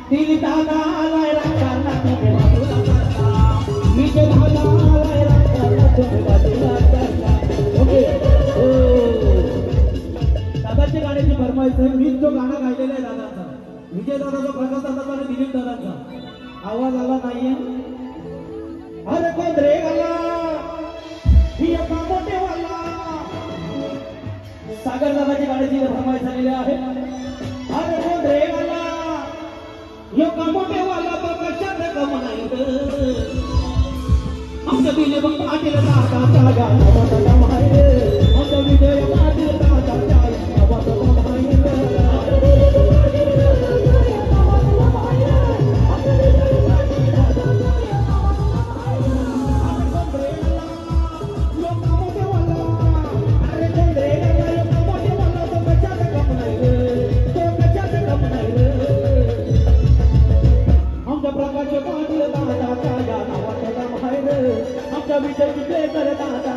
तिने दादा आलाय राजकारणा तुम्ही बाजूला करता विजय दादा आलाय राजकारणा तुम्ही बाजूला करता ओके हो दादाच्या गाण्याची फरमाईश आहे मी जो गाणं गायलेला आहे दादाचा विजय दादाचा प्रकाश दादाचा आणि दिलीप दादाचा आवाज आला नाहीये अरे कोंद्रे गाला ही एका मोठे वाला सागर दादाच्या गाण्याची फरमाईश झालेली आहे अरे कोंद्रे गाला यो का मोठे वाला तो कशात कमाई आमच्या दिले बघ पाटील दादाचा गाणं वाजला माहिती आमच्या विजय पाटील दादाचा गाणं वाजला माहिती विजय विजय करता